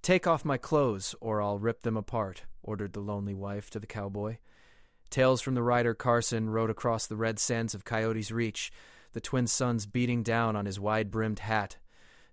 "Take off my clothes, or I'll rip them apart," ordered the lonely wife to the cowboy. Tales from the rider Carson rode across the red sands of Coyote's Reach, the twin suns beating down on his wide-brimmed hat.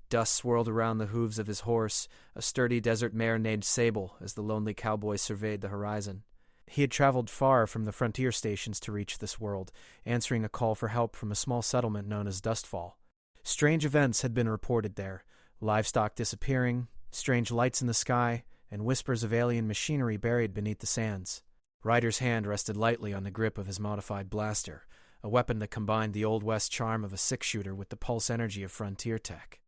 Dust swirled around the hooves of his horse, a sturdy desert mare named Sable, as the lonely cowboy surveyed the horizon. He had traveled far from the frontier stations to reach this world, answering a call for help from a small settlement known as Dustfall. Strange events had been reported there, livestock disappearing, strange lights in the sky, and whispers of alien machinery buried beneath the sands. Ryder's hand rested lightly on the grip of his modified blaster, a weapon that combined the Old West charm of a six-shooter with the pulse energy of frontier tech.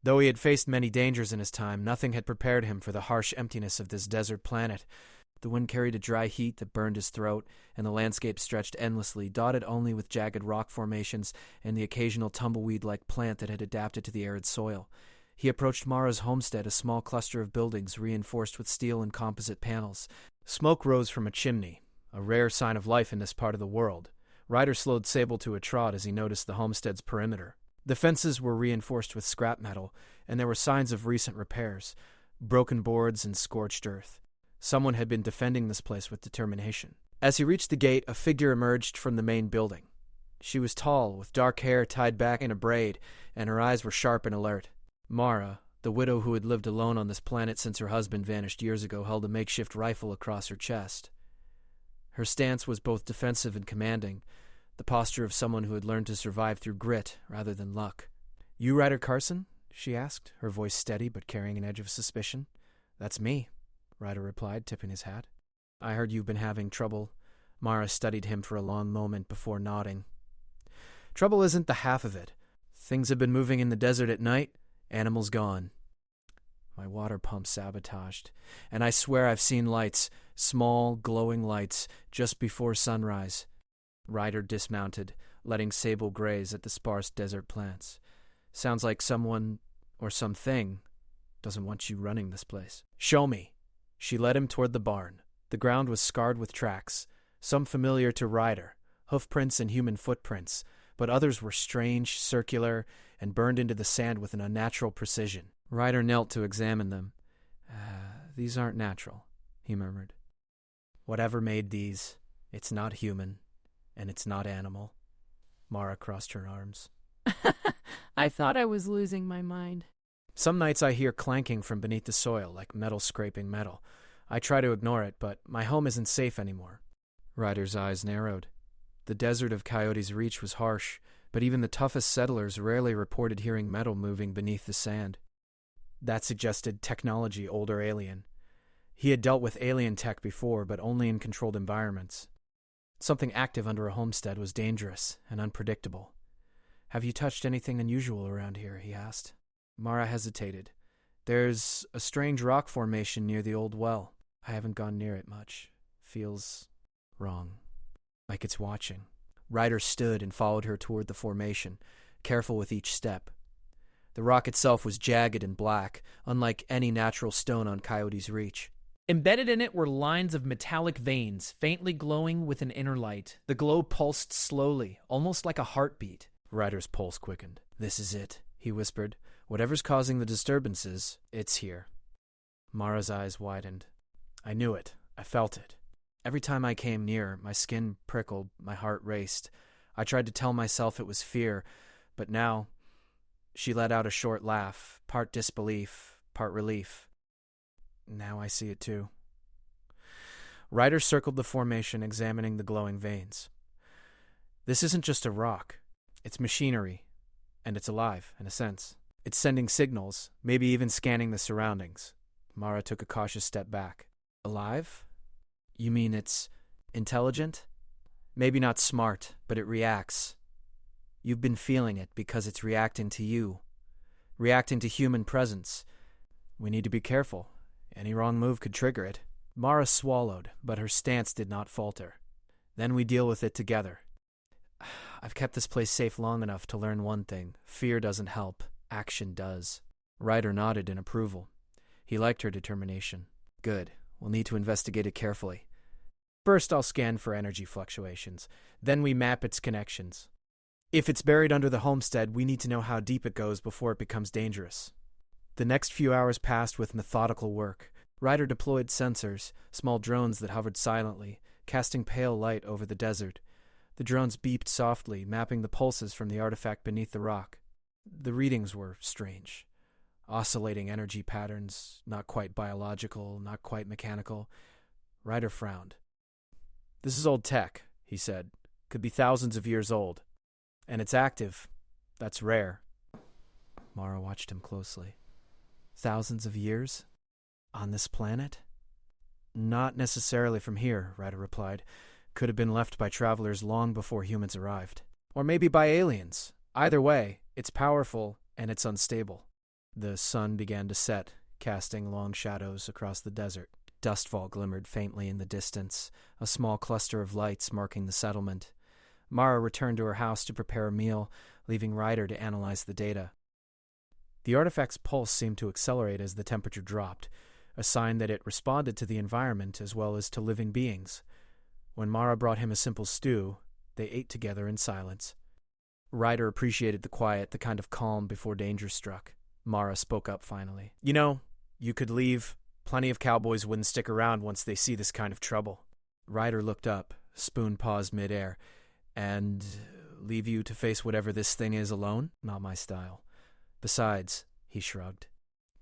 Though he had faced many dangers in his time, nothing had prepared him for the harsh emptiness of this desert planet. The wind carried a dry heat that burned his throat, and the landscape stretched endlessly, dotted only with jagged rock formations and the occasional tumbleweed-like plant that had adapted to the arid soil. He approached Mara's homestead, a small cluster of buildings reinforced with steel and composite panels. Smoke rose from a chimney, a rare sign of life in this part of the world. Ryder slowed Sable to a trot as he noticed the homestead's perimeter. The fences were reinforced with scrap metal, and there were signs of recent repairs, broken boards and scorched earth. Someone had been defending this place with determination. As he reached the gate, a figure emerged from the main building. She was tall, with dark hair tied back in a braid, and her eyes were sharp and alert. Mara, the widow who had lived alone on this planet since her husband vanished years ago, held a makeshift rifle across her chest. Her stance was both defensive and commanding, the posture of someone who had learned to survive through grit rather than luck. "You Ryder Carson?" she asked, her voice steady but carrying an edge of suspicion. "That's me," Ryder replied, tipping his hat. "I heard you've been having trouble." Mara studied him for a long moment before nodding. "Trouble isn't the half of it. Things have been moving in the desert at night, animals gone. My water pump sabotaged, and I swear I've seen lights, small, glowing lights, just before sunrise." Ryder dismounted, letting Sable graze at the sparse desert plants. "Sounds like someone, or something, doesn't want you running this place." "Show me." She led him toward the barn. The ground was scarred with tracks, some familiar to Ryder, hoofprints and human footprints, but others were strange, circular, and burned into the sand with an unnatural precision. Ryder knelt to examine them. These aren't natural," he murmured. "Whatever made these, it's not human, and it's not animal." Mara crossed her arms. I thought I was losing my mind. "Some nights I hear clanking from beneath the soil, like metal scraping metal. I try to ignore it, but my home isn't safe anymore." Ryder's eyes narrowed. The desert of Coyote's Reach was harsh, but even the toughest settlers rarely reported hearing metal moving beneath the sand. That suggested technology old or alien. He had dealt with alien tech before, but only in controlled environments. Something active under a homestead was dangerous and unpredictable. "Have you touched anything unusual around here?" he asked. Mara hesitated. "There's a strange rock formation near the old well. I haven't gone near it much. Feels wrong. Like it's watching." Ryder stood and followed her toward the formation, careful with each step. The rock itself was jagged and black, unlike any natural stone on Coyote's Reach. Embedded in it were lines of metallic veins, faintly glowing with an inner light. The glow pulsed slowly, almost like a heartbeat. Ryder's pulse quickened. "This is it," he whispered. "Whatever's causing the disturbances, it's here." Mara's eyes widened. "I knew it. I felt it. Every time I came near, my skin prickled, my heart raced. I tried to tell myself it was fear, but now..." She let out a short laugh, part disbelief, part relief. "Now I see it too." Ryder circled the formation, examining the glowing veins. "This isn't just a rock. It's machinery, and it's alive, in a sense. It's sending signals, maybe even scanning the surroundings." Mara took a cautious step back. "Alive? You mean it's intelligent? Maybe not smart, but it reacts. You've been feeling it because it's reacting to you, reacting to human presence. We need to be careful. Any wrong move could trigger it." Mara swallowed, but her stance did not falter. "Then we deal with it together. I've kept this place safe long enough to learn one thing. Fear doesn't help. Action does." Ryder nodded in approval. He liked her determination. "Good. We'll need to investigate it carefully. First, I'll scan for energy fluctuations. Then we map its connections. If it's buried under the homestead, we need to know how deep it goes before it becomes dangerous." The next few hours passed with methodical work. Ryder deployed sensors, small drones that hovered silently, casting pale light over the desert. The drones beeped softly, mapping the pulses from the artifact beneath the rock. The readings were strange. Oscillating energy patterns, not quite biological, not quite mechanical. Ryder frowned. "This is old tech," he said. "Could be thousands of years old. And it's active. That's rare." Mara watched him closely. "Thousands of years? On this planet?" "Not necessarily from here," Ryder replied. "Could have been left by travelers long before humans arrived. Or maybe by aliens. Either way, it's powerful and it's unstable." The sun began to set, casting long shadows across the desert. Dustfall glimmered faintly in the distance, a small cluster of lights marking the settlement. Mara returned to her house to prepare a meal, leaving Ryder to analyze the data. The artifact's pulse seemed to accelerate as the temperature dropped, a sign that it responded to the environment as well as to living beings. When Mara brought him a simple stew, they ate together in silence. Ryder appreciated the quiet, the kind of calm before danger struck. Mara spoke up finally. You could leave. Plenty of cowboys wouldn't stick around once they see this kind of trouble." Ryder looked up, spoon paused midair. "And leave you to face whatever this thing is alone? Not my style. Besides," he shrugged,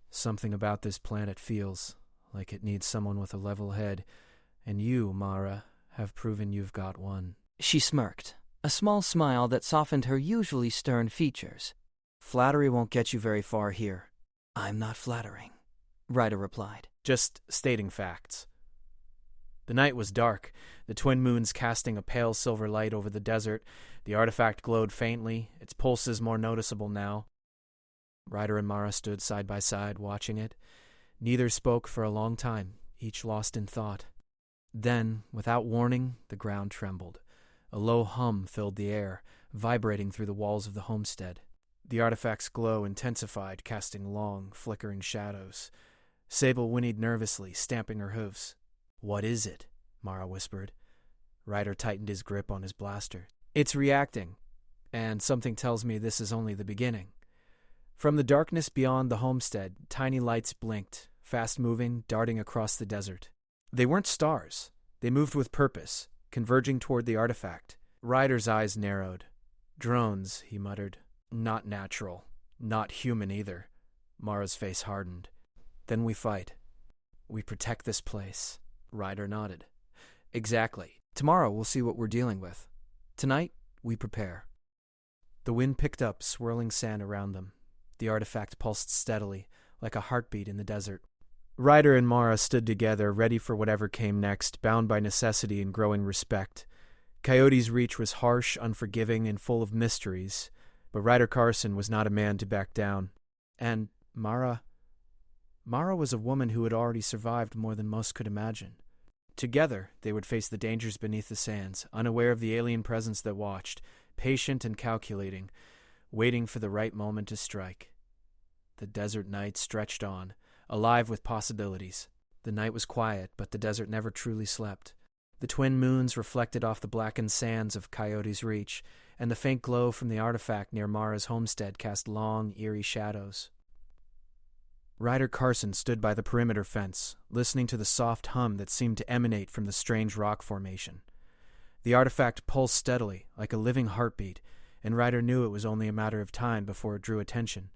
"something about this planet feels like it needs someone with a level head, and you, Mara, have proven you've got one." She smirked, a small smile that softened her usually stern features. "Flattery won't get you very far here." "I'm not flattering," Ryder replied. "Just stating facts." The night was dark, the twin moons casting a pale silver light over the desert. The artifact glowed faintly, its pulses more noticeable now. Ryder and Mara stood side by side, watching it. Neither spoke for a long time, each lost in thought. Then, without warning, the ground trembled. A low hum filled the air, vibrating through the walls of the homestead. The artifact's glow intensified, casting long, flickering shadows. Sable whinnied nervously, stamping her hooves. "What is it?" Mara whispered. Ryder tightened his grip on his blaster. "It's reacting, and something tells me this is only the beginning." From the darkness beyond the homestead, tiny lights blinked, fast-moving, darting across the desert. They weren't stars. They moved with purpose, converging toward the artifact. Ryder's eyes narrowed. "Drones," he muttered. "Not natural. Not human either." Mara's face hardened. "Then we fight. We protect this place." Ryder nodded. "Exactly. Tomorrow we'll see what we're dealing with. Tonight, we prepare." The wind picked up, swirling sand around them. The artifact pulsed steadily, like a heartbeat in the desert. Ryder and Mara stood together, ready for whatever came next, bound by necessity and growing respect. Coyote's reach was harsh, unforgiving, and full of mysteries, but Ryder Carson was not a man to back down. And Mara was a woman who had already survived more than most could imagine. Together, they would face the dangers beneath the sands, unaware of the alien presence that watched, patient and calculating, waiting for the right moment to strike. The desert night stretched on, alive with possibilities. The night was quiet, but the desert never truly slept. The twin moons reflected off the blackened sands of Coyote's Reach, and the faint glow from the artifact near Mara's homestead cast long, eerie shadows. Ryder Carson stood by the perimeter fence, listening to the soft hum that seemed to emanate from the strange rock formation. The artifact pulsed steadily, like a living heartbeat, and Ryder knew it was only a matter of time before it drew attention.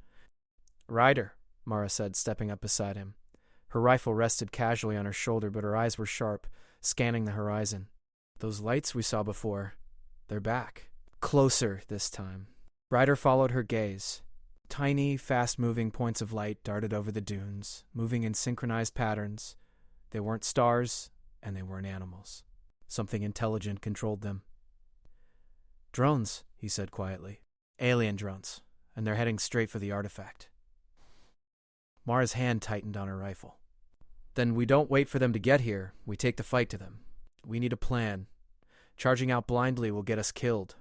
"Ryder," Mara said, stepping up beside him. Her rifle rested casually on her shoulder, but her eyes were sharp, scanning the horizon. "Those lights we saw before, they're back. Closer this time." Ryder followed her gaze. Tiny, fast-moving points of light darted over the dunes, moving in synchronized patterns. They weren't stars, and they weren't animals. Something intelligent controlled them. "Drones," he said quietly. "Alien drones, and they're heading straight for the artifact." Mara's hand tightened on her rifle. "Then we don't wait for them to get here. We take the fight to them. We need a plan. Charging out blindly will get us killed.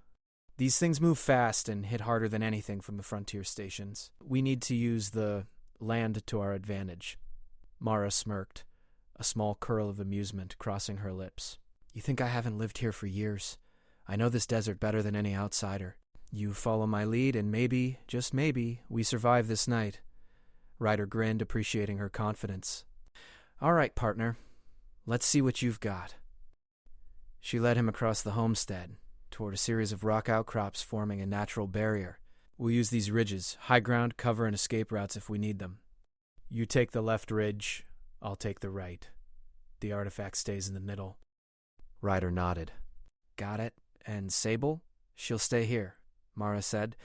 These things move fast and hit harder than anything from the frontier stations. We need to use the land to our advantage." Mara smirked, a small curl of amusement crossing her lips. "You think I haven't lived here for years? I know this desert better than any outsider. You follow my lead and maybe, just maybe, we survive this night." Ryder grinned, appreciating her confidence. All right, partner. Let's see what you've got. She led him across the homestead, toward a series of rock outcrops forming a natural barrier. We'll use these ridges, high ground, cover, and escape routes if we need them. You take the left ridge, I'll take the right. The artifact stays in the middle. Ryder nodded. Got it. And Sable? She'll stay here, Mara said,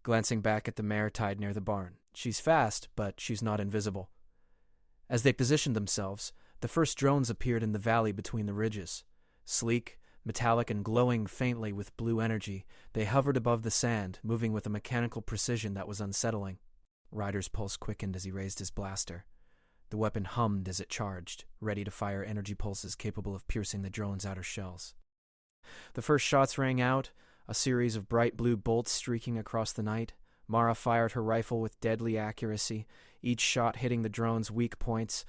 glancing back at the mare tied near the barn. She's fast, but she's not invisible. As they positioned themselves, the first drones appeared in the valley between the ridges. Sleek, metallic, and glowing faintly with blue energy, they hovered above the sand, moving with a mechanical precision that was unsettling. Ryder's pulse quickened as he raised his blaster. The weapon hummed as it charged, ready to fire energy pulses capable of piercing the drone's outer shells. The first shots rang out, a series of bright blue bolts streaking across the night. Mara fired her rifle with deadly accuracy, each shot hitting the drone's weak points.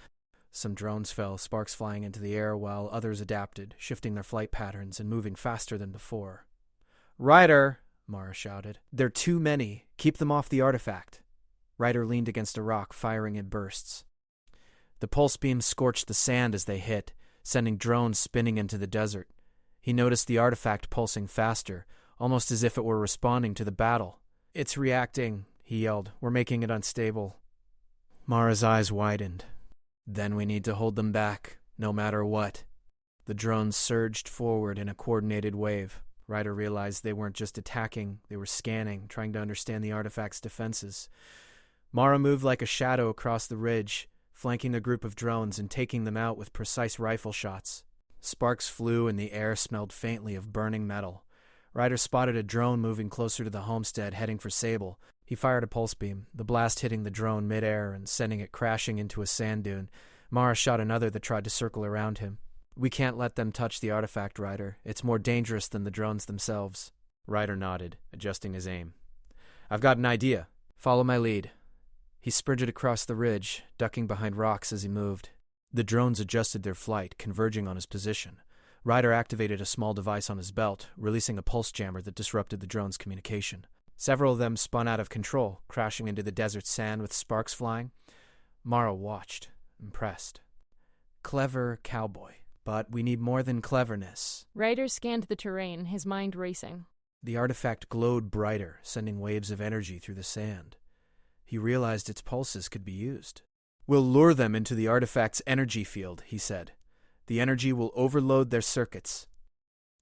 Some drones fell, sparks flying into the air, while others adapted, shifting their flight patterns and moving faster than before. Ryder, Mara shouted. They're too many. Keep them off the artifact. Ryder leaned against a rock, firing in bursts. The pulse beams scorched the sand as they hit, sending drones spinning into the desert. He noticed the artifact pulsing faster, almost as if it were responding to the battle. It's reacting, he yelled. We're making it unstable. Mara's eyes widened. Then we need to hold them back, no matter what. The drones surged forward in a coordinated wave. Ryder realized they weren't just attacking, they were scanning, trying to understand the artifact's defenses. Mara moved like a shadow across the ridge, flanking the group of drones and taking them out with precise rifle shots. Sparks flew and the air smelled faintly of burning metal. Ryder spotted a drone moving closer to the homestead, heading for Sable. He fired a pulse beam, the blast hitting the drone midair and sending it crashing into a sand dune. Mara shot another that tried to circle around him. We can't let them touch the artifact, Ryder. It's more dangerous than the drones themselves. Ryder nodded, adjusting his aim. I've got an idea. Follow my lead. He sprinted across the ridge, ducking behind rocks as he moved. The drones adjusted their flight, converging on his position. Ryder activated a small device on his belt, releasing a pulse jammer that disrupted the drone's communication. Several of them spun out of control, crashing into the desert sand with sparks flying. Mara watched, impressed. Clever cowboy. But we need more than cleverness. Ryder scanned the terrain, his mind racing. The artifact glowed brighter, sending waves of energy through the sand. He realized its pulses could be used. We'll lure them into the artifact's energy field, he said. The energy will overload their circuits.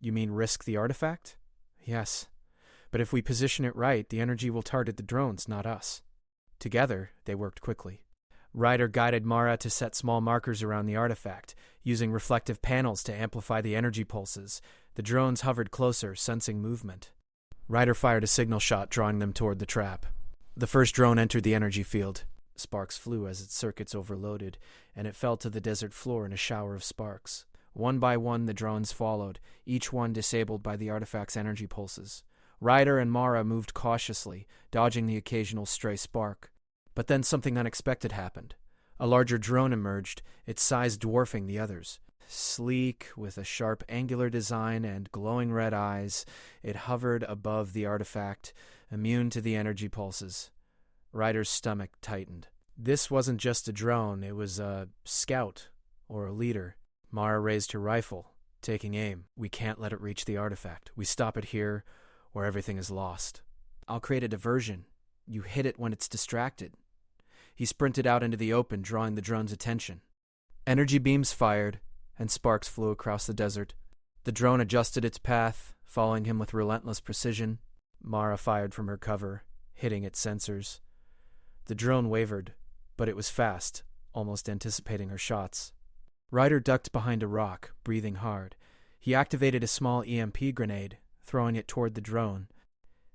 You mean risk the artifact? Yes. But if we position it right, the energy will target the drones, not us. Together, they worked quickly. Ryder guided Mara to set small markers around the artifact, using reflective panels to amplify the energy pulses. The drones hovered closer, sensing movement. Ryder fired a signal shot, drawing them toward the trap. The first drone entered the energy field. Sparks flew as its circuits overloaded, and it fell to the desert floor in a shower of sparks. One by one, the drones followed, each one disabled by the artifact's energy pulses. Ryder and Mara moved cautiously, dodging the occasional stray spark. But then something unexpected happened. A larger drone emerged, its size dwarfing the others. Sleek, with a sharp angular design and glowing red eyes, it hovered above the artifact, immune to the energy pulses. Ryder's stomach tightened. This wasn't just a drone, it was a scout, or a leader. Mara raised her rifle, taking aim. We can't let it reach the artifact. We stop it here, or everything is lost. I'll create a diversion. You hit it when it's distracted. He sprinted out into the open, drawing the drone's attention. Energy beams fired, and sparks flew across the desert. The drone adjusted its path, following him with relentless precision. Mara fired from her cover, hitting its sensors. The drone wavered, but it was fast, almost anticipating her shots. Ryder ducked behind a rock, breathing hard. He activated a small EMP grenade, throwing it toward the drone.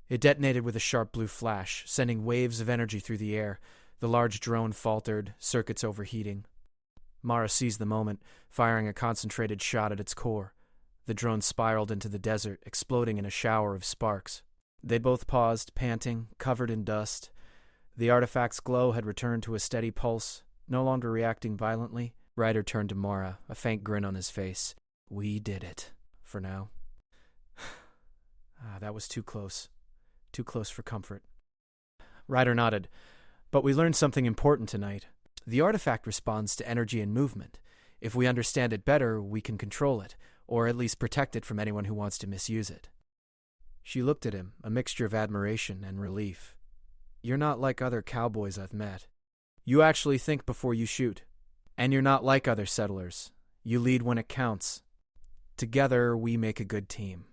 It detonated with a sharp blue flash, sending waves of energy through the air. The large drone faltered, circuits overheating. Mara seized the moment, firing a concentrated shot at its core. The drone spiraled into the desert, exploding in a shower of sparks. They both paused, panting, covered in dust. The artifact's glow had returned to a steady pulse, no longer reacting violently. Ryder turned to Mara, a faint grin on his face. We did it. For now. That was too close. Too close for comfort. Ryder nodded. But we learned something important tonight. The artifact responds to energy and movement. If we understand it better, we can control it, or at least protect it from anyone who wants to misuse it. She looked at him, a mixture of admiration and relief. You're not like other cowboys I've met. You actually think before you shoot. And you're not like other settlers. You lead when it counts. Together, we make a good team.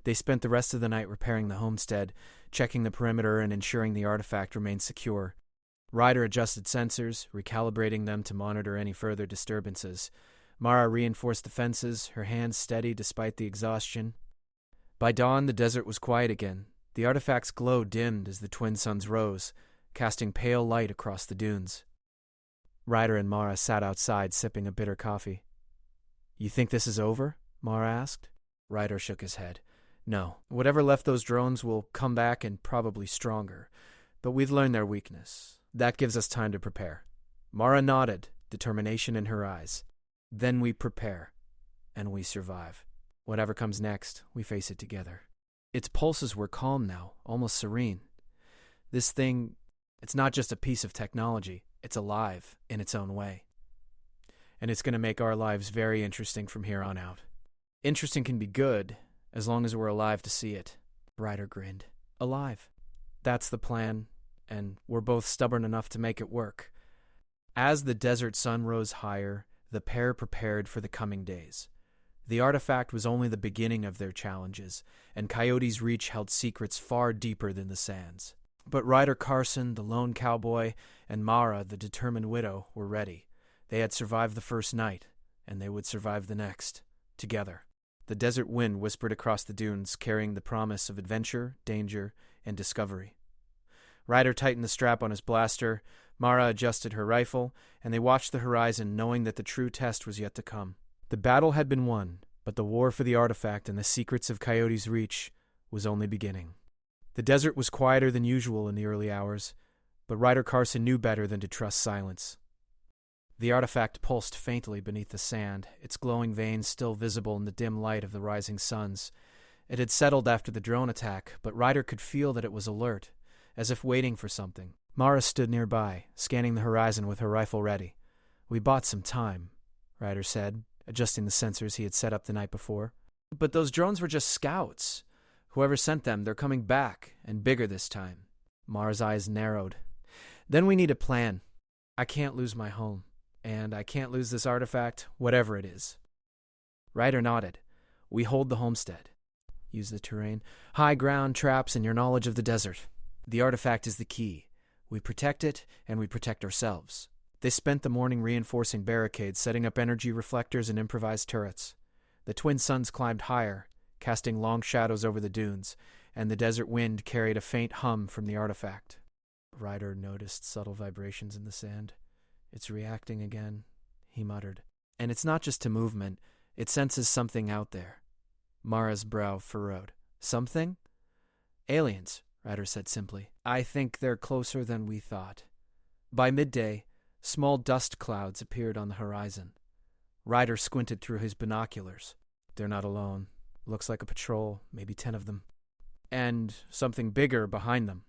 They spent the rest of the night repairing the homestead, checking the perimeter and ensuring the artifact remained secure. Ryder adjusted sensors, recalibrating them to monitor any further disturbances. Mara reinforced the fences, her hands steady despite the exhaustion. By dawn, the desert was quiet again. The artifact's glow dimmed as the twin suns rose, casting pale light across the dunes. Ryder and Mara sat outside, sipping a bitter coffee. You think this is over? Mara asked. Ryder shook his head. No. Whatever left those drones will come back and probably stronger. But we've learned their weakness. That gives us time to prepare. Mara nodded, determination in her eyes. Then we prepare. And we survive. Whatever comes next, we face it together. Its pulses were calm now, almost serene. This thing, it's not just a piece of technology. It's alive in its own way. And it's going to make our lives very interesting from here on out. Interesting can be good, as long as we're alive to see it. Ryder grinned. Alive. That's the plan, and we're both stubborn enough to make it work. As the desert sun rose higher, the pair prepared for the coming days. The artifact was only the beginning of their challenges, and Coyote's Reach held secrets far deeper than the sands. But Ryder Carson, the lone cowboy, and Mara, the determined widow, were ready. They had survived the first night, and they would survive the next, together. The desert wind whispered across the dunes, carrying the promise of adventure, danger, and discovery. Ryder tightened the strap on his blaster, Mara adjusted her rifle, and they watched the horizon, knowing that the true test was yet to come. The battle had been won, but the war for the artifact and the secrets of Coyote's Reach was only beginning. The desert was quieter than usual in the early hours, but Ryder Carson knew better than to trust silence. The artifact pulsed faintly beneath the sand, its glowing veins still visible in the dim light of the rising suns. It had settled after the drone attack, but Ryder could feel that it was alert, as if waiting for something. Mara stood nearby, scanning the horizon with her rifle ready. We bought some time, Ryder said, adjusting the sensors he had set up the night before. But those drones were just scouts. Whoever sent them, they're coming back, and bigger this time. Mara's eyes narrowed. Then we need a plan. I can't lose my home, and I can't lose this artifact, whatever it is. Ryder nodded. We hold the homestead. Use the terrain, high ground, traps, and your knowledge of the desert. The artifact is the key. We protect it, and we protect ourselves. They spent the morning reinforcing barricades, setting up energy reflectors and improvised turrets. The twin suns climbed higher, casting long shadows over the dunes, and the desert wind carried a faint hum from the artifact. Ryder noticed subtle vibrations in the sand. It's reacting again, he muttered. And it's not just to movement, it senses something out there. Mara's brow furrowed. Something? Aliens, Ryder said simply. I think they're closer than we thought. By midday, small dust clouds appeared on the horizon. Ryder squinted through his binoculars. They're not alone. Looks like a patrol, maybe 10 of them. And something bigger behind them.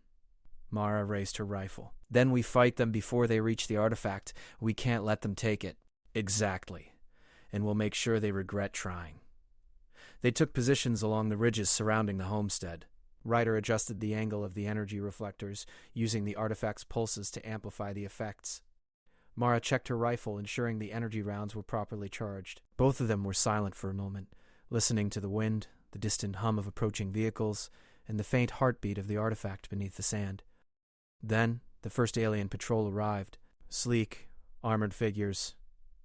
Mara raised her rifle. Then we fight them before they reach the artifact. We can't let them take it. Exactly. And we'll make sure they regret trying. They took positions along the ridges surrounding the homestead. Ryder adjusted the angle of the energy reflectors, using the artifact's pulses to amplify the effects. Mara checked her rifle, ensuring the energy rounds were properly charged. Both of them were silent for a moment, listening to the wind, the distant hum of approaching vehicles, and the faint heartbeat of the artifact beneath the sand. Then, the first alien patrol arrived, sleek, armored figures,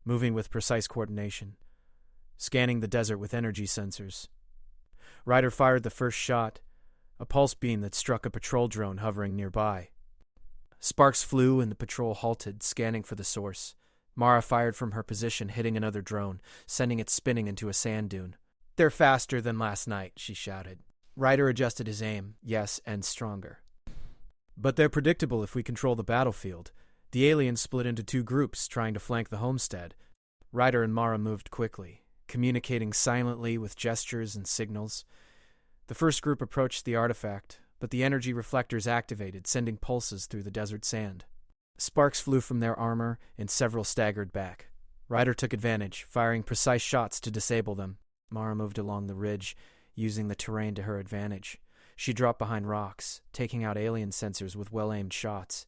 moving with precise coordination, scanning the desert with energy sensors. Ryder fired the first shot, a pulse beam that struck a patrol drone hovering nearby. Sparks flew and the patrol halted, scanning for the source. Mara fired from her position, hitting another drone, sending it spinning into a sand dune. They're faster than last night, she shouted. Ryder adjusted his aim, yes, and stronger. But they're predictable if we control the battlefield. The aliens split into 2 groups, trying to flank the homestead. Ryder and Mara moved quickly, communicating silently with gestures and signals. The first group approached the artifact, but the energy reflectors activated, sending pulses through the desert sand. Sparks flew from their armor, and several staggered back. Ryder took advantage, firing precise shots to disable them. Mara moved along the ridge, using the terrain to her advantage. She dropped behind rocks, taking out alien sensors with well-aimed shots.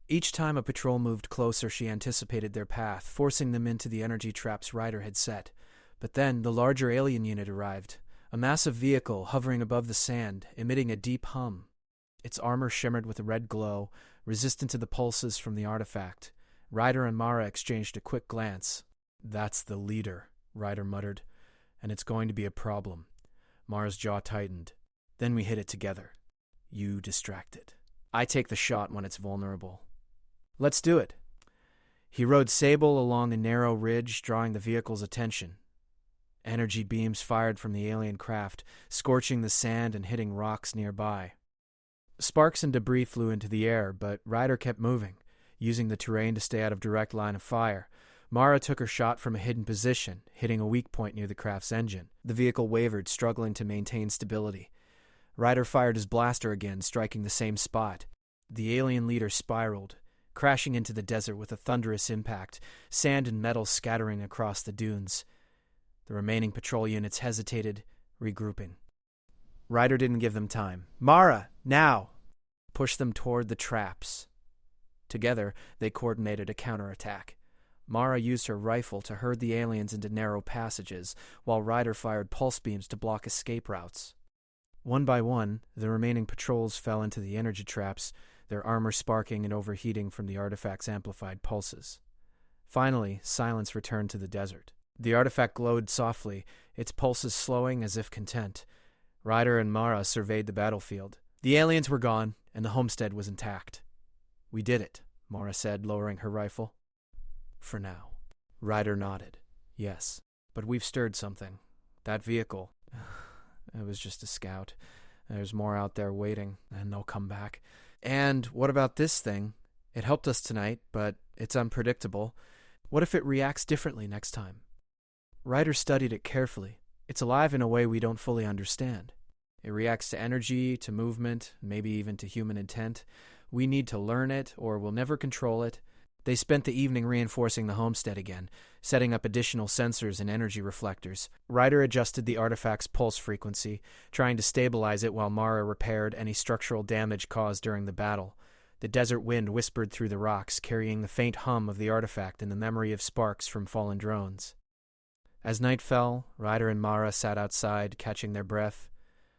Each time a patrol moved closer, she anticipated their path, forcing them into the energy traps Ryder had set. But then the larger alien unit arrived, a massive vehicle hovering above the sand, emitting a deep hum. Its armor shimmered with a red glow, resistant to the pulses from the artifact. Ryder and Mara exchanged a quick glance. "That's the leader," Ryder muttered. "And it's going to be a problem." Mara's jaw tightened. "Then we hit it together. You distract it. I take the shot when it's vulnerable." "Let's do it." He rode Sable along a narrow ridge, drawing the vehicle's attention. Energy beams fired from the alien craft, scorching the sand and hitting rocks nearby. Sparks and debris flew into the air, but Ryder kept moving, using the terrain to stay out of direct line of fire. Mara took her shot from a hidden position, hitting a weak point near the craft's engine. The vehicle wavered, struggling to maintain stability. Ryder fired his blaster again, striking the same spot. The alien leader spiraled, crashing into the desert with a thunderous impact, sand and metal scattering across the dunes. The remaining patrol units hesitated, regrouping. Ryder didn't give them time. "Mara, now!" Push them toward the traps. Together, they coordinated a counterattack. Mara used her rifle to herd the aliens into narrow passages, while Ryder fired pulse beams to block escape routes. One by one, the remaining patrols fell into the energy traps, their armor sparking and overheating from the artifact's amplified pulses. Finally, silence returned to the desert. The artifact glowed softly, its pulses slowing as if content. Ryder and Mara surveyed the battlefield. The aliens were gone, and the homestead was intact. "We did it," Mara said, lowering her rifle. "For now." Ryder nodded. "Yes, but we've stirred something. That vehicle, it was just a scout. There's more out there waiting, and they'll come back. And what about this thing? It helped us tonight, but it's unpredictable. What if it reacts differently next time?" Ryder studied it carefully. It's alive in a way we don't fully understand. It reacts to energy, to movement, maybe even to human intent. We need to learn it, or we'll never control it. They spent the evening reinforcing the homestead again, setting up additional sensors and energy reflectors. Ryder adjusted the artifact's pulse frequency, trying to stabilize it while Mara repaired any structural damage caused during the battle. The desert wind whispered through the rocks, carrying the faint hum of the artifact and the memory of sparks from fallen drones. As night fell, Ryder and Mara sat outside, catching their breath.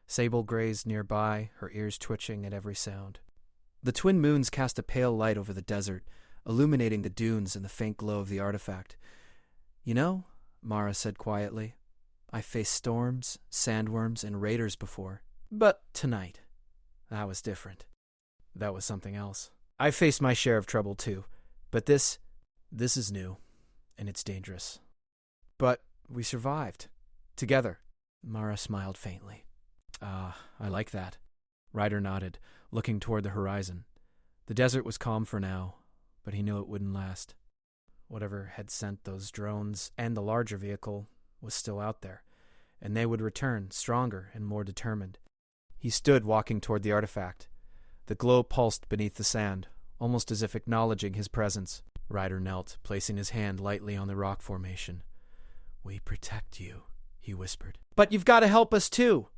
Sable grazed nearby, her ears twitching at every sound. The twin moons cast a pale light over the desert, illuminating the dunes and the faint glow of the artifact. "You know," Mara said quietly, "I faced storms, sandworms, and raiders before. But tonight, that was different. That was something else. I faced my share of trouble too, but this is new, and it's dangerous. But we survived. Together." Mara smiled faintly. I like that." Ryder nodded, looking toward the horizon. The desert was calm for now, but he knew it wouldn't last. Whatever had sent those drones and the larger vehicle was still out there, and they would return, stronger and more determined. He stood walking toward the artifact. The glow pulsed beneath the sand, almost as if acknowledging his presence. Ryder knelt, placing his hand lightly on the rock formation. "We protect you," he whispered. "But you've got to help us too."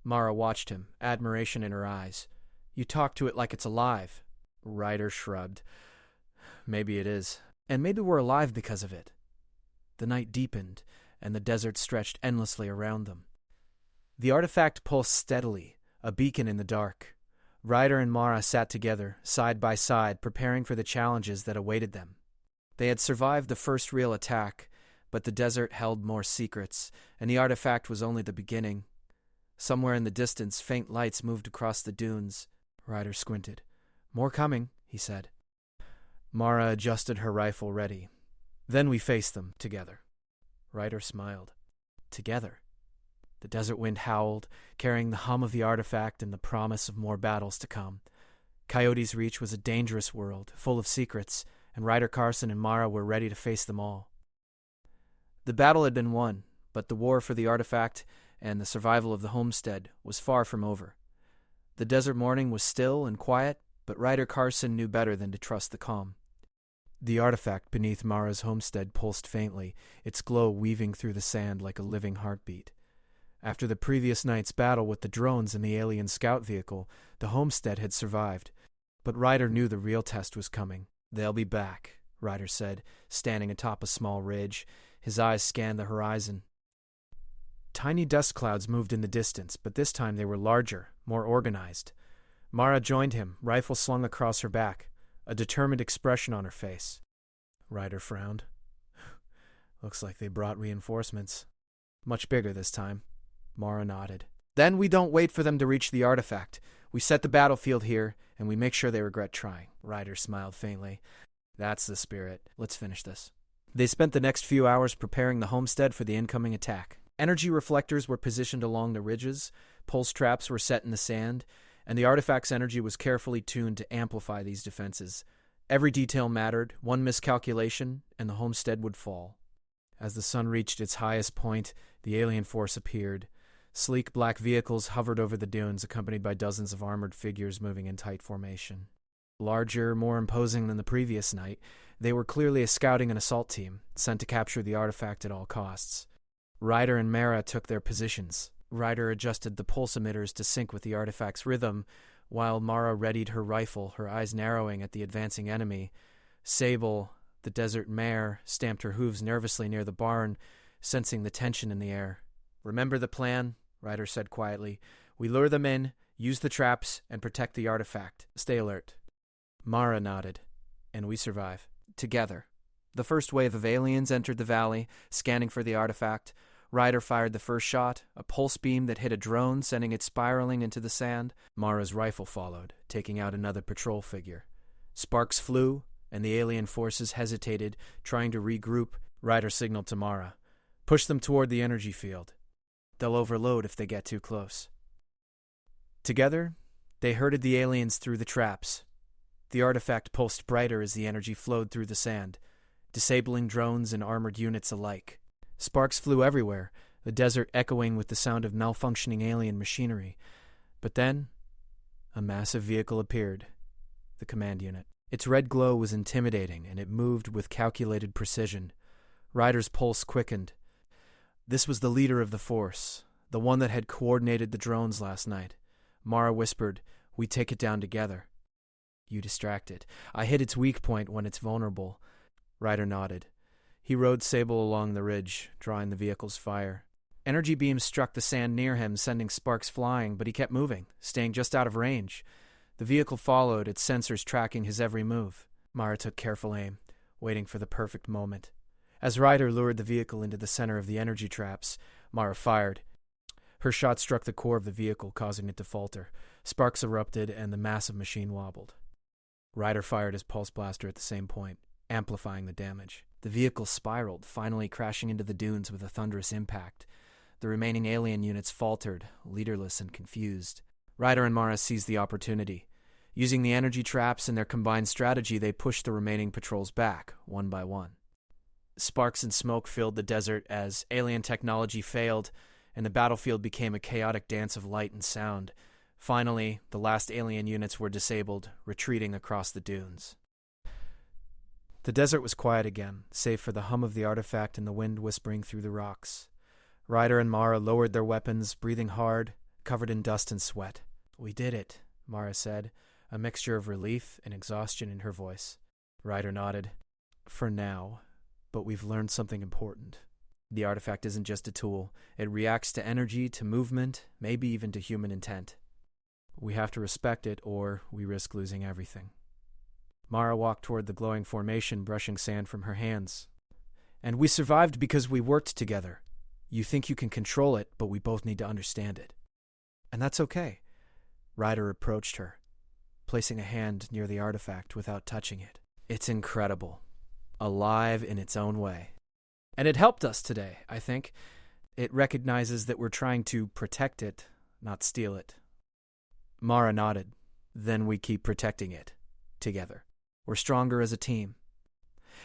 Mara watched him, admiration in her eyes. "You talk to it like it's alive." Ryder shrugged. "Maybe it is. And maybe we're alive because of it." The night deepened, and the desert stretched endlessly around them. The artifact pulsed steadily, a beacon in the dark. Ryder and Mara sat together, side by side, preparing for the challenges that awaited them. They had survived the first real attack, but the desert held more secrets, and the artifact was only the beginning. Somewhere in the distance, faint lights moved across the dunes. Ryder squinted. "More coming," he said. Mara adjusted her rifle ready. Then we faced them, together. Ryder smiled. Together. The desert wind howled, carrying the hum of the artifact and the promise of more battles to come. Coyote's Reach was a dangerous world, full of secrets, and Ryder Carson and Mara were ready to face them all. The battle had been won, but the war for the artifact and the survival of the homestead was far from over. The desert morning was still and quiet, but Ryder Carson knew better than to trust the calm. The artifact beneath Mara's homestead pulsed faintly, its glow weaving through the sand like a living heartbeat. After the previous night's battle with the drones and the alien scout vehicle, the homestead had survived. But Ryder knew the real test was coming. "They'll be back," Ryder said, standing atop a small ridge. His eyes scanned the horizon. Tiny dust clouds moved in the distance, but this time they were larger, more organized. Mara joined him, rifle slung across her back, a determined expression on her face. Ryder frowned. "Looks like they brought reinforcements. Much bigger this time." Mara nodded. "Then we don't wait for them to reach the artifact. We set the battlefield here, and we make sure they regret trying." Ryder smiled faintly. "That's the spirit. Let's finish this." They spent the next few hours preparing the homestead for the incoming attack. Energy reflectors were positioned along the ridges, pulse traps were set in the sand, and the artifact's energy was carefully tuned to amplify these defenses. Every detail mattered. One miscalculation, and the homestead would fall. As the sun reached its highest point, the alien force appeared. Sleek black vehicles hovered over the dunes, accompanied by dozens of armored figures moving in tight formation. Larger, more imposing than the previous night, they were clearly a scouting and assault team, sent to capture the artifact at all costs. Ryder and Mara took their positions. Ryder adjusted the pulse emitters to sync with the artifact's rhythm, while Mara readied her rifle, her eyes narrowing at the advancing enemy. Sable, the desert mare, stamped her hooves nervously near the barn, sensing the tension in the air. "Remember the plan," Ryder said quietly. "We lure them in, use the traps, and protect the artifact. Stay alert." Mara nodded. "And we survive." Together. The first wave of aliens entered the valley, scanning for the artifact. Ryder fired the first shot, a pulse beam that hit a drone, sending it spiraling into the sand. Mara's rifle followed, taking out another patrol figure. Sparks flew, and the alien forces hesitated, trying to regroup. Ryder signaled to Mara. "Push them toward the energy field. They'll overload if they get too close." Together, they herded the aliens through the traps. The artifact pulsed brighter as the energy flowed through the sand, disabling drones and armored units alike. Sparks flew everywhere, the desert echoing with the sound of malfunctioning alien machinery. But then, a massive vehicle appeared, the command unit. Its red glow was intimidating, and it moved with calculated precision. Ryder's pulse quickened. This was the leader of the force, the one that had coordinated the drones last night. Mara whispered, "We take it down together." "You distract it. I hit its weak point when it's vulnerable." Ryder nodded. He rode Sable along the ridge, drawing the vehicle's fire. Energy beams struck the sand near him, sending sparks flying, but he kept moving, staying just out of range. The vehicle followed, its sensors tracking his every move. Mara took careful aim, waiting for the perfect moment. As Ryder lured the vehicle into the center of the energy traps, Mara fired. Her shot struck the core of the vehicle, causing it to falter. Sparks erupted, and the massive machine wobbled. Ryder fired his pulse blaster at the same point, amplifying the damage. The vehicle spiraled, finally crashing into the dunes with a thunderous impact. The remaining alien units faltered, leaderless and confused. Ryder and Mara seized the opportunity. Using the energy traps and their combined strategy, they pushed the remaining patrols back, one by one. Sparks and smoke filled the desert as alien technology failed, and the battlefield became a chaotic dance of light and sound. Finally, the last alien units were disabled, retreating across the dunes. The desert was quiet again, save for the hum of the artifact and the wind whispering through the rocks. Ryder and Mara lowered their weapons, breathing hard, covered in dust and sweat. "We did it," Mara said, a mixture of relief and exhaustion in her voice. Ryder nodded. "For now, but we've learned something important. The artifact isn't just a tool. It reacts to energy, to movement, maybe even to human intent. We have to respect it, or we risk losing everything." Mara walked toward the glowing formation, brushing sand from her hands. "And we survived because we worked together. You think you can control it, but we both need to understand it. And that's okay." Ryder approached her, placing a hand near the artifact without touching it. "It's incredible. Alive in its own way. And it helped us today, I think. It recognizes that we're trying to protect it, not steal it." Mara nodded. "Then we keep protecting it. Together. We're stronger as a team."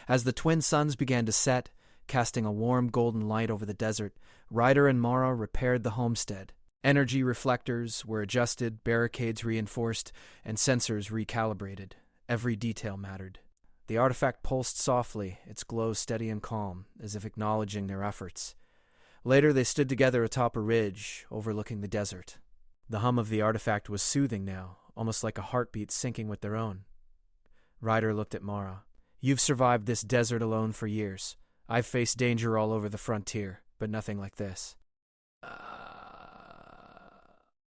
As the twin suns began to set, casting a warm golden light over the desert, Ryder and Mara repaired the homestead. Energy reflectors were adjusted, barricades reinforced, and sensors recalibrated. Every detail mattered. The artifact pulsed softly, its glow steady and calm, as if acknowledging their efforts. Later, they stood together atop a ridge, overlooking the desert. The hum of the artifact was soothing now, almost like a heartbeat syncing with their own. Ryder looked at Mara. "You've survived this desert alone for years. I've faced danger all over the frontier, but nothing like this."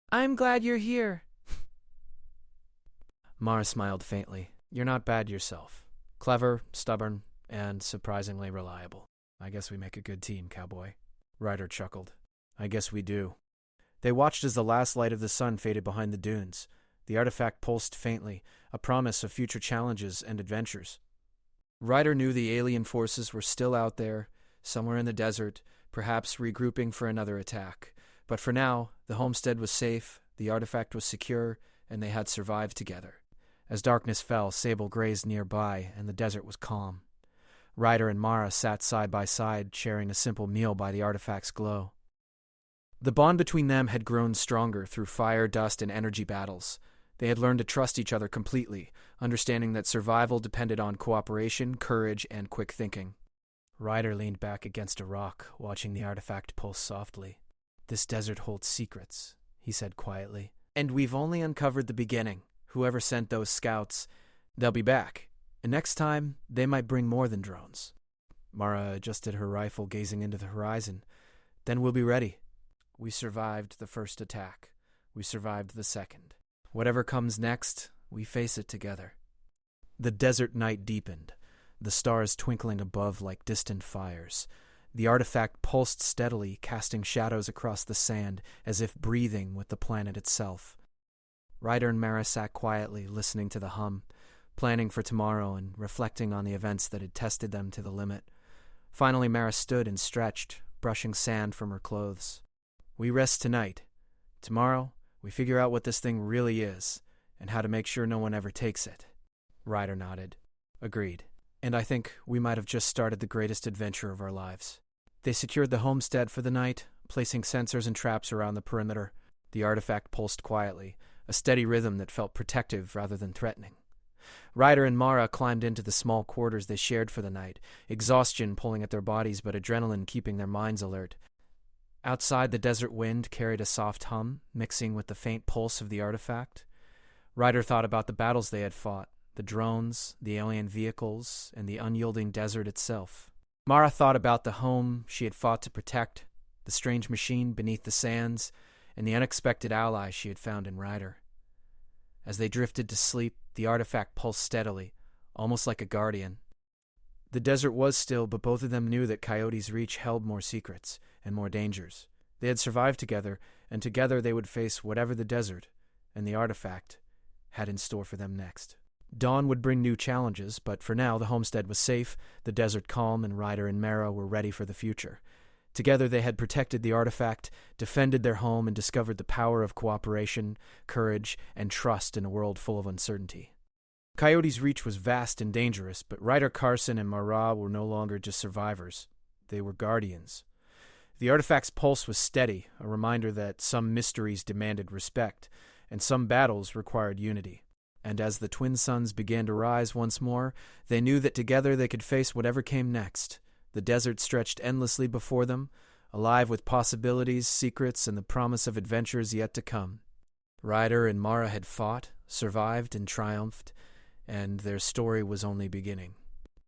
I'm glad you're here. Mara smiled faintly. "You're not bad yourself. Clever, stubborn, and surprisingly reliable. I guess we make a good team, cowboy." Ryder chuckled. "I guess we do." They watched as the last light of the sun faded behind the dunes. The artifact pulsed faintly, a promise of future challenges and adventures. Ryder knew the alien forces were still out there, somewhere in the desert, perhaps regrouping for another attack. But for now, the homestead was safe, the artifact was secure, and they had survived together. As darkness fell, Sable grazed nearby, and the desert was calm. Ryder and Mara sat side by side, sharing a simple meal by the artifact's glow. The bond between them had grown stronger through fire, dust, and energy battles. They had learned to trust each other completely, understanding that survival depended on cooperation, courage, and quick thinking. Ryder leaned back against a rock, watching the artifact pulse softly. "This desert holds secrets," he said quietly. "And we've only uncovered the beginning. Whoever sent those scouts, they'll be back. And next time, they might bring more than drones." Mara adjusted her rifle, gazing into the horizon. "Then we'll be ready. We survived the first attack. We survived the second. Whatever comes next, we face it together." The desert night deepened, the stars twinkling above like distant fires. The artifact pulsed steadily, casting shadows across the sand, as if breathing with the planet itself. Ryder and Mara sat quietly, listening to the hum, planning for tomorrow and reflecting on the events that had tested them to the limit. Finally, Mara stood and stretched, brushing sand from her clothes. "We rest tonight. Tomorrow, we figure out what this thing really is, and how to make sure no one ever takes it." Ryder nodded. "Agreed. And I think we might have just started the greatest adventure of our lives." They secured the homestead for the night, placing sensors and traps around the perimeter. The artifact pulsed quietly, a steady rhythm that felt protective rather than threatening. Ryder and Mara climbed into the small quarters they shared for the night, exhaustion pulling at their bodies but adrenaline keeping their minds alert. Outside, the desert wind carried a soft hum, mixing with the faint pulse of the artifact. Ryder thought about the battles they had fought, the drones, the alien vehicles, and the unyielding desert itself. Mara thought about the home she had fought to protect, the strange machine beneath the sands, and the unexpected ally she had found in Ryder. As they drifted to sleep, the artifact pulsed steadily, almost like a guardian. The desert was still, but both of them knew that Coyote's Reach held more secrets and more dangers. They had survived together, and together they would face whatever the desert and the artifact had in store for them next. Dawn would bring new challenges, but for now the homestead was safe, the desert calm, and Ryder and Mara were ready for the future. Together they had protected the artifact, defended their home, and discovered the power of cooperation, courage, and trust in a world full of uncertainty. Coyote's Reach was vast and dangerous, but Ryder Carson and Mara were no longer just survivors. They were guardians. The artifact's pulse was steady, a reminder that some mysteries demanded respect, and some battles required unity. And as the twin suns began to rise once more, they knew that together they could face whatever came next. The desert stretched endlessly before them, alive with possibilities, secrets, and the promise of adventures yet to come. Ryder and Mara had fought, survived, and triumphed, and their story was only beginning.